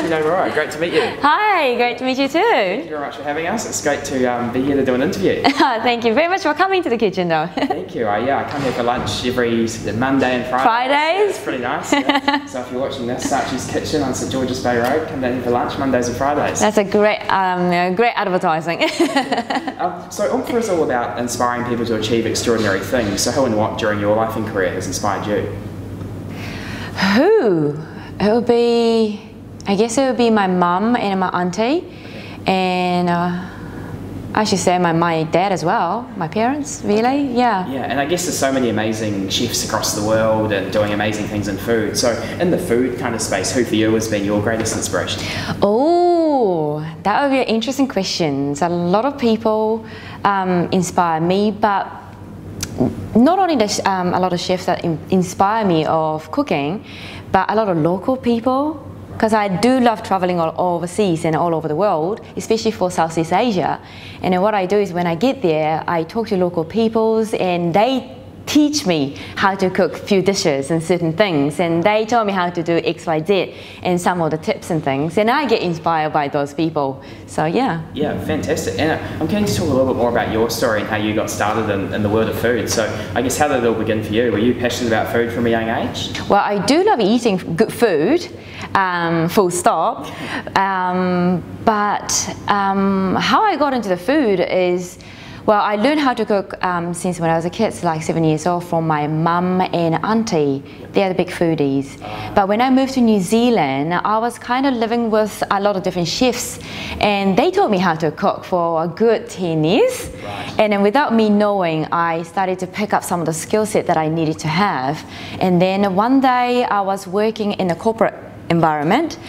Sachie Nomura, great to meet you. Hi, great to meet you too. Thank you very much for having us. It's great to be here to do an interview. Thank you very much for coming to the kitchen though. Thank you. I come here for lunch every Monday and Friday. Fridays? It's pretty nice. Yeah. So if you're watching this, Sachie's Kitchen on St George's Bay Road, come down here for lunch Mondays and Fridays. That's a great advertising. So Umpa is all about inspiring people to achieve extraordinary things. So who and what during your life and career has inspired you? Who? It would be, I guess it would be my mum and my auntie, and I should say my dad as well, my parents, really, yeah. Yeah, and I guess there's so many amazing chefs across the world and doing amazing things in food. So in the food kind of space, who for you has been your greatest inspiration? Oh, that would be an interesting question. So a lot of people inspire me, but not only a lot of chefs that inspire me of cooking, but a lot of local people, because I do love traveling all overseas and all over the world, especially for Southeast Asia. And then what I do is when I get there, I talk to local peoples and they teach me how to cook few dishes and certain things, and they tell me how to do X, Y, Z and some of the tips and things, and I get inspired by those people. So yeah. Yeah, fantastic. And I'm keen to talk a little bit more about your story and how you got started in the world of food. So I guess how did it all begin for you? Were you passionate about food from a young age? Well, I do love eating good food, full stop, but how I got into the food is, well, I learned how to cook since when I was a kid, so like 7 years old, from my mum and auntie. They're the big foodies. But when I moved to New Zealand, I was kind of living with a lot of different chefs, and they taught me how to cook for a good 10 years. Right. And then without me knowing, I started to pick up some of the skill set that I needed to have. And then one day I was working in a corporate environment.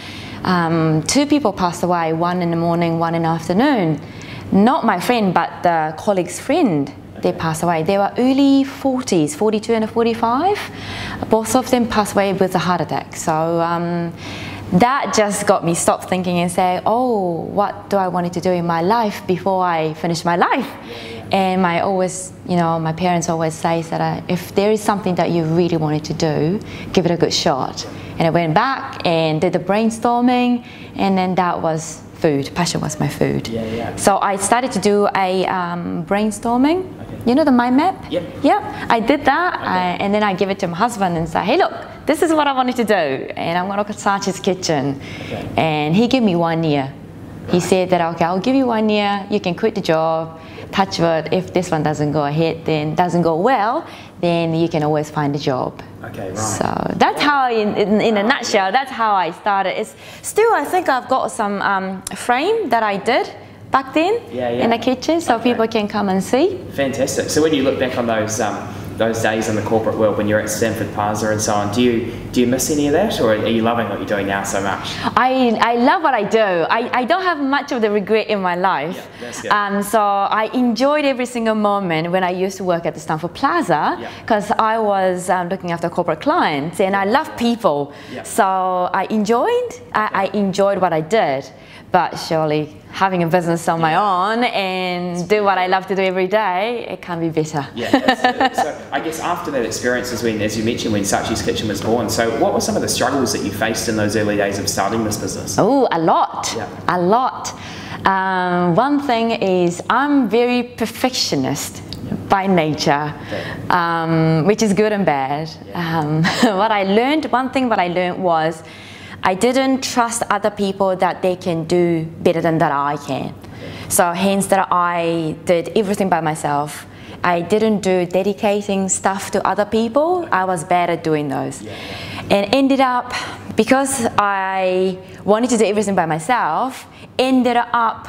Two people passed away, one in the morning, one in the afternoon. Not my friend, but the colleague's friend. They passed away. They were early 40s, 42 and 45. Both of them passed away with a heart attack. So that just got me stopped thinking and say, oh, what do I want to do in my life before I finish my life? And my parents always say that if there is something that you really wanted to do, give it a good shot. And I went back and did the brainstorming, and then that was food. Passion was my food. Yeah, yeah. So I started to do a brainstorming. Okay. You know the mind map? Yep. Yeah, I did that, okay. And then I give it to my husband and say, hey, look, this is what I wanted to do, and I'm going to look at Sachie's Kitchen. Okay. And he gave me 1 year. Right. He said that, okay, I'll give you 1 year, you can quit the job, touch wood, if this one doesn't go ahead, then doesn't go well, then you can always find a job. Okay, right. So that's how, in a nutshell, that's how I started. It's still, I think I've got some frame that I did back then in the kitchen, so people can come and see. Fantastic. So when you look back on those days in the corporate world when you're at Stanford Plaza and so on, do you miss any of that, or are you loving what you're doing now so much? I love what I do. I don't have much of the regret in my life. Yeah, that's good. So I enjoyed every single moment when I used to work at the Stanford Plaza, because I was looking after corporate clients, and I love people. Yeah. So I enjoyed what I did. But surely having a business on my own and do what I love to do every day, it can be better. Yeah, so I guess after that experience, as you mentioned, when Sachie's Kitchen was born, so what were some of the struggles that you faced in those early days of starting this business? Oh, a lot, a lot. One thing is I'm very perfectionist by nature, which is good and bad. One thing I learned was I didn't trust other people that they can do better than that I can. So hence that I did everything by myself. I didn't do dedicating stuff to other people. I was bad at doing those. And ended up, because I wanted to do everything by myself, ended up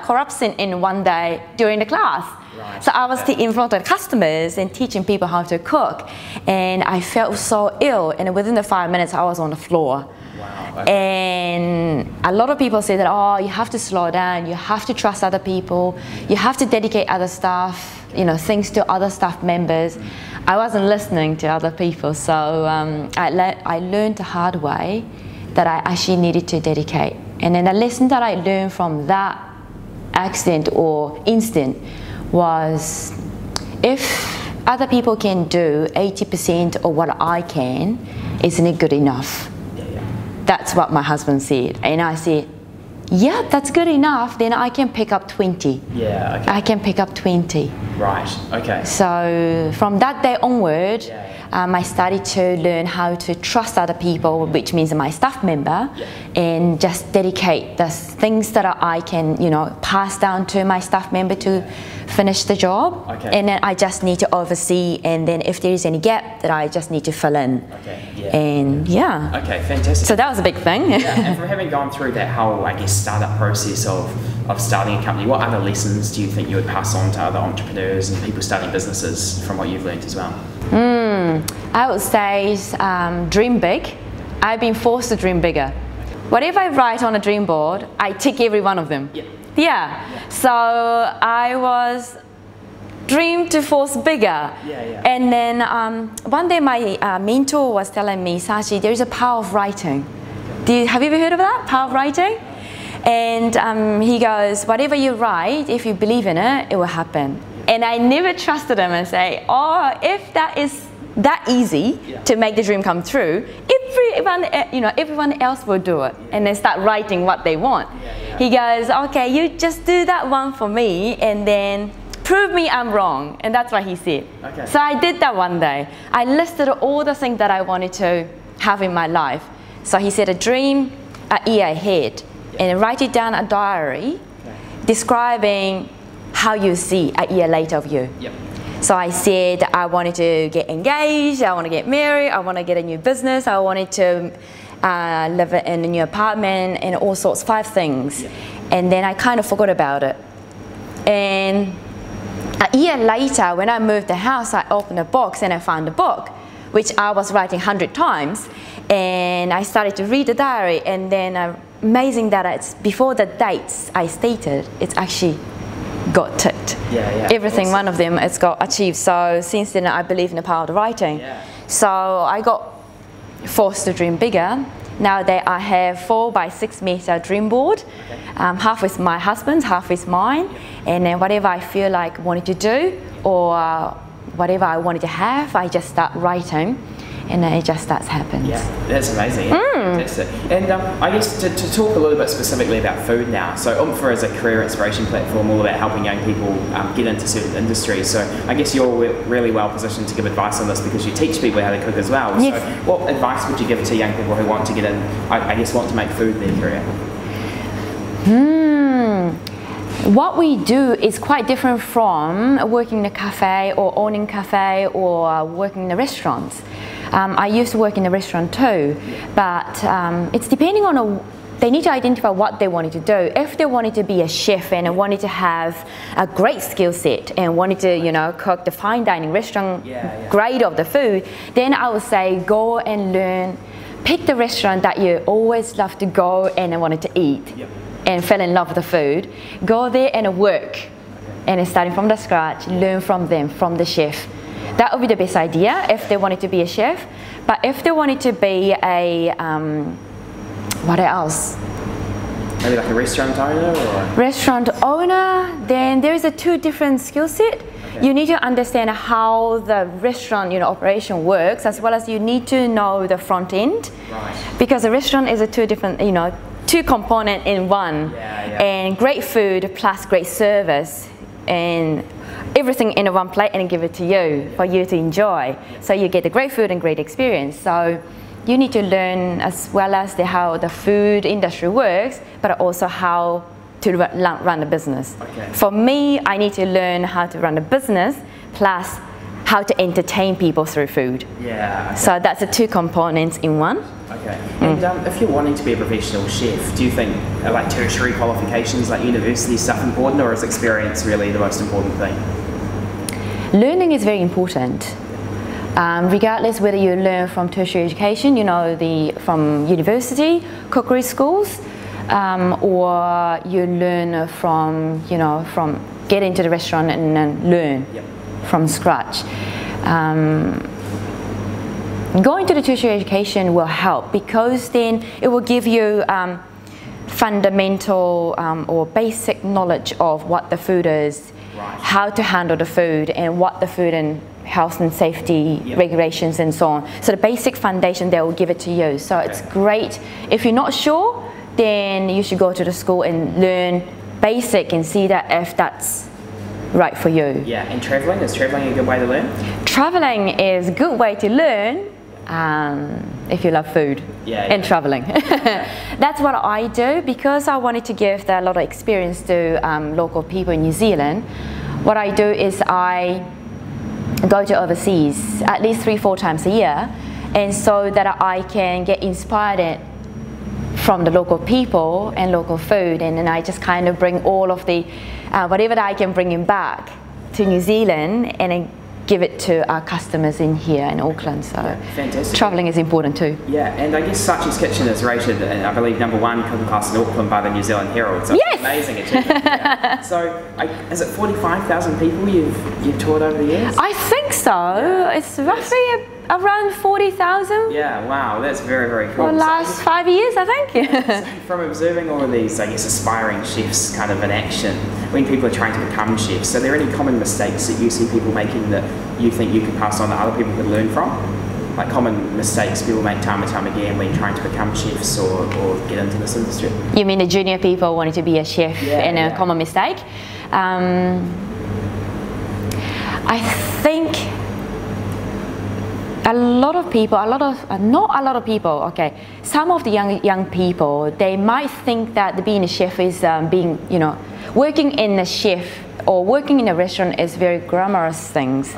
corrupting in one day during the class. Right. So I was in front of customers and teaching people how to cook, and I felt so ill, and within the 5 minutes I was on the floor. Wow. Okay. And a lot of people say that, oh, you have to slow down, you have to trust other people, you have to dedicate other stuff, things to other staff members. I wasn't listening to other people, so I learned the hard way that I actually needed to dedicate. And then the lesson that I learned from that accident or instant was, if other people can do 80% of what I can, isn't it good enough? That's what my husband said. And I said, yeah, that's good enough. Then I can pick up 20. Yeah, okay. I can pick up 20. Right, okay. So from that day onward, I started to learn how to trust other people, which means my staff member, and just dedicate the things that I can, you know, pass down to my staff member to finish the job. Okay. And then I just need to oversee, and then if there is any gap, that I just need to fill in. Okay. And Okay, fantastic. So that was a big thing. And from having gone through that whole, I guess, startup process of starting a company, what other lessons do you think you would pass on to other entrepreneurs and people starting businesses from what you've learned as well? I would say dream big. I've been forced to dream bigger. Whatever I write on a dream board, I tick every one of them. So I was dream to force bigger. And then one day my mentor was telling me, Sachie, there is a power of writing. Have you ever heard of that, power of writing? And he goes, whatever you write, if you believe in it, it will happen. And I never trusted him and say, oh, if that is that easy to make the dream come true, everyone else will do it, and then start writing what they want. He goes, okay, you just do that one for me, and then prove me I'm wrong. And that's what he said. So I did that one day. I listed all the things that I wanted to have in my life. So he said, a dream a year ahead, and write it down a diary describing how you see a year later of you. So I said I wanted to get engaged, I want to get married, I want to get a new business, I wanted to live in a new apartment, and all sorts, 5 things. And then I kind of forgot about it. And a year later, when I moved the house, I opened a box and I found a book, which I was writing 100 times. And I started to read the diary, and then amazing that it's before the dates I stated, it's actually got ticked. Everything, one of them, it's got achieved. So since then I believe in the power of the writing. So I got forced to dream bigger. Nowadays I have 4 by 6 meter dream board. Half with my husband's, half with mine. And then whatever I feel like wanting to do, or whatever I wanted to have, I just start writing. And then it just starts happening. That's amazing. Fantastic. And I guess to talk a little bit specifically about food now. So Oompher is a career inspiration platform all about helping young people get into certain industries. So I guess you're really well positioned to give advice on this because you teach people how to cook as well. So what advice would you give to young people who want to get in, I guess want to make food their career? What we do is quite different from working in a cafe or owning a cafe or working in a restaurant. I used to work in a restaurant too, but it's depending on they need to identify what they wanted to do. If they wanted to be a chef and wanted to have a great skill set and wanted to, cook the fine dining restaurant grade of the food, then I would say go and learn, pick the restaurant that you always love to go and wanted to eat and fell in love with the food. Go there and work, and starting from the scratch, learn from them, from the chef. That would be the best idea if they wanted to be a chef. But if they wanted to be a, what else? Maybe like a restaurant owner? Or? Restaurant owner, then there is a 2 different skill set. You need to understand how the restaurant operation works, as well as you need to know the front end. Because a restaurant is a 2 different, 2 component in one. And great food plus great service, and everything in one plate, and give it to you for you to enjoy. So you get the great food and great experience. So you need to learn as well as how the food industry works, but also how to run the business. For me, I need to learn how to run the business plus how to entertain people through food. So that's the 2 components in one. And if you're wanting to be a professional chef, do you think like tertiary qualifications, like university stuff important, or is experience really the most important thing? Learning is very important. Regardless whether you learn from tertiary education, from university, cookery schools, or you learn from, get into the restaurant and learn from scratch. Going to the tertiary education will help because then it will give you fundamental or basic knowledge of what the food is, how to handle the food, and what the food and health and safety regulations and so on. So the basic foundation, they will give it to you. So it's great. If you're not sure, then you should go to the school and learn basic and see that if that's right for you. Yeah, and traveling, is traveling a good way to learn? Traveling is a good way to learn if you love food and traveling. That's what I do because I wanted to give a lot of experience to local people in New Zealand. What I do is I go to overseas at least 3-4 times a year, and so that I can get inspired from the local people and local food, and then I just kind of bring all of the whatever that I can bring in back to New Zealand and then give it to our customers in here in Auckland. So fantastic. Traveling is important too. Yeah, and I guess Sachie's Kitchen is rated, I believe, #1 cooking class in Auckland by the New Zealand Herald. So it's an amazing achievement. So is it 45,000 people you've taught over the years? I think so. Yeah. It's roughly around 40,000. Yeah, wow, that's very, very cool. For the last 5 years, I think. So from observing all of these, I guess, aspiring chefs kind of in action, when people are trying to become chefs, are there any common mistakes that you see people making that you think you could pass on that other people could learn from? Like common mistakes people make time and time again when trying to become chefs or get into this industry? You mean the junior people wanting to be a chef and a common mistake? I think a lot of people, not a lot of people, okay, some of the young people, they might think that being a chef is being, working in a chef or working in a restaurant is very glamorous things.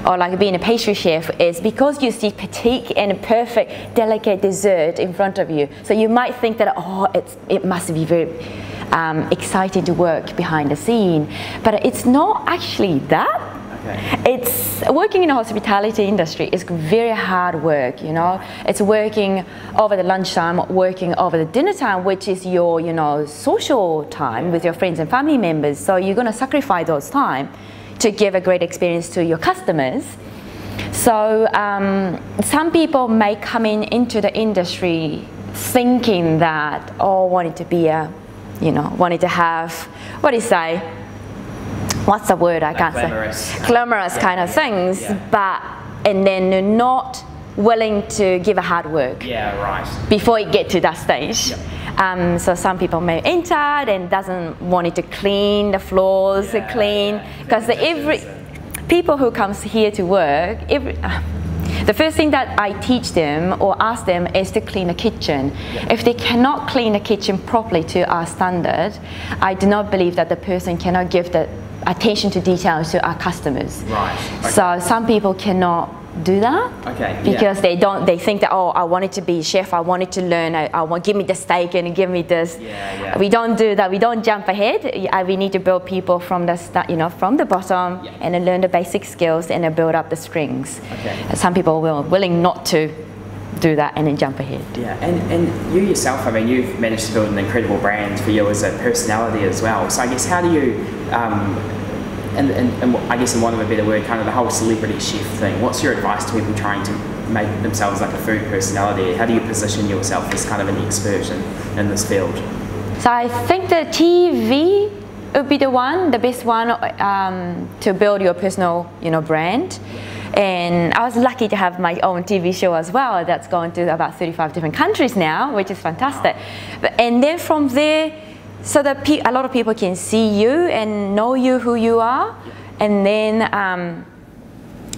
Or like being a pastry chef is because you see petite and perfect, delicate dessert in front of you. So you might think that, it must be very exciting to work behind the scene. But it's not actually that. It's working in the hospitality industry is very hard work, It's working over the lunchtime, working over the dinner time, which is your, social time with your friends and family members. So you're going to sacrifice those time to give a great experience to your customers. So some people may come into the industry thinking that, wanting to be a, wanting to have, what do you say? What's the word? I can't say. Glamorous kind of things, and then they're not willing to give a hard work. Before you get to that stage. So some people may enter and doesn't want to clean the floors, because people who comes here to work, the first thing that I teach them or ask them is to clean the kitchen. If they cannot clean the kitchen properly to our standard, I do not believe that the person cannot give the attention to details to our customers. So some people cannot do that because they think that, I wanted to be a chef, I wanted to learn, give me the steak and give me this. We don't do that. We don't jump ahead. We need to build people from the start, from the bottom, and then learn the basic skills and then build up the strings. Some people are willing not to do that and then jump ahead. And you yourself, you've managed to build an incredible brand for you as a personality as well. So I guess how do you, and I guess in want of a better word, kind of the whole celebrity chef thing, what's your advice to people trying to make themselves like a food personality? How do you position yourself as kind of an expert in this field? So I think the TV would be the best one to build your personal, brand. And I was lucky to have my own TV show as well that's going to about 35 different countries now, which is fantastic. And then from there, so that a lot of people can see you and know you, who you are. And then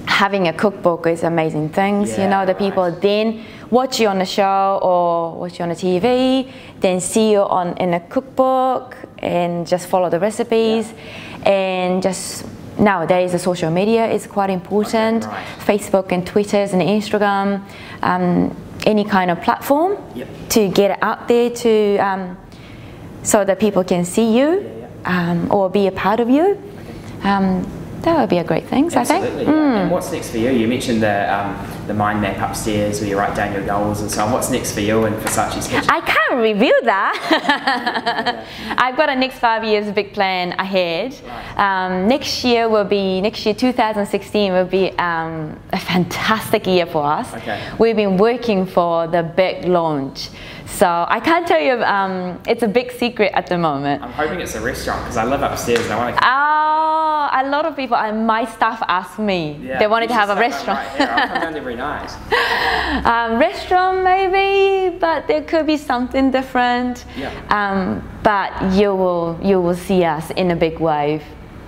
having a cookbook is amazing things. The people then watch you on the show or watch you on the TV, then see you in a cookbook and just follow the recipes. And just nowadays the social media is quite important. Facebook and Twitters and Instagram, any kind of platform to get it out there to so that people can see you or be a part of you. That would be a great thing, I think. And what's next for you? You mentioned the mind map upstairs where you write down your goals and so on. What's next for you and for Sachie's Kitchen? I can't reveal that. I've got a next 5 years big plan ahead. Next year 2016 will be a fantastic year for us. We've been working for the big launch. So I can't tell you, it's a big secret at the moment. I'm hoping it's a restaurant because I live upstairs and I want to... a lot of people, and my staff ask me, Yeah, they wanted to have a right restaurant. here. I'll come down every night. Restaurant maybe, but there could be something different. Yeah. But you will see us in a big wave.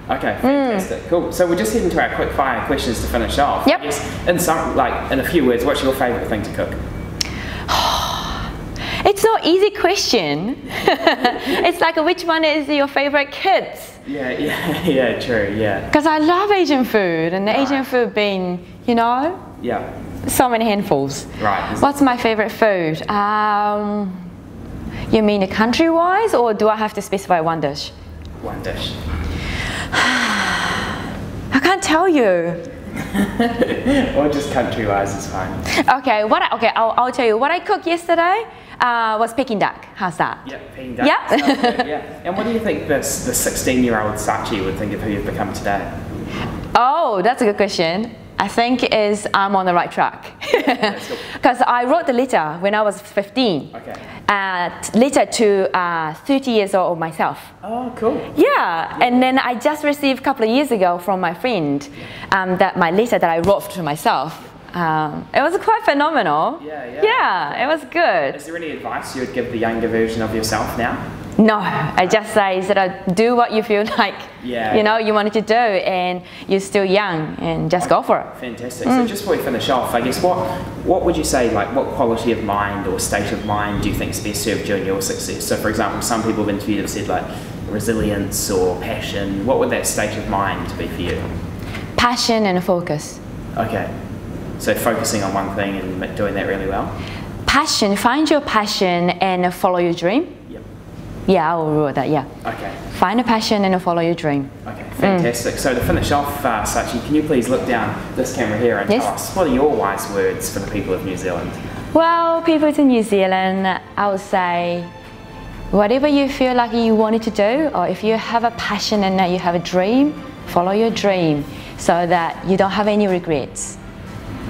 Okay, fantastic, cool. So we're just heading to our quick fire questions to finish off. Yep. Yes. In a few words, what's your favourite thing to cook? It's not easy question. It's like which one is your favorite kids? Yeah, true, yeah. Because I love Asian food, and the Asian food being, you know, so many handfuls. Right. What's my favorite food? You mean country-wise, or do I have to specify one dish? One dish. I can't tell you. Or just country-wise is fine. Okay, I'll tell you. What I cooked yesterday was Peking duck. How's that? Yeah, Peking duck. Yeah. Sounds good, yeah. And what do you think the 16-year-old Sachie would think of who you've become today? Oh, that's a good question. I think I'm on the right track. Because I wrote the letter when I was 15. Okay. Letter to 30 years old of myself. Oh, cool. Yeah, and then I just received a couple of years ago from my friend that my letter that I wrote to myself. It was quite phenomenal. Yeah, it was good. Is there any advice you would give the younger version of yourself now? No, I just say do what you feel like you know you wanted to do, and you're still young, and just go for it. Fantastic. So just before we finish off, I guess what would you say, like what quality of mind or state of mind do you think is best served during your success? So for example, some people have interviewed have said like resilience or passion. What would that state of mind be for you? Passion and focus. Okay. So focusing on one thing and doing that really well? Passion, find your passion and follow your dream. Yeah, I will rule that, yeah. Okay. Find a passion and follow your dream. Okay, fantastic. So to finish off, Sachie, can you please look down this camera here and tell us, what are your wise words for the people of New Zealand? Well, people in New Zealand, I would say, whatever you feel like you wanted to do, or if you have a passion and that you have a dream, follow your dream so that you don't have any regrets.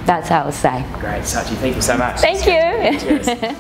That's what I would say. Great, Sachie, thank you so much. Thank you. Cheers.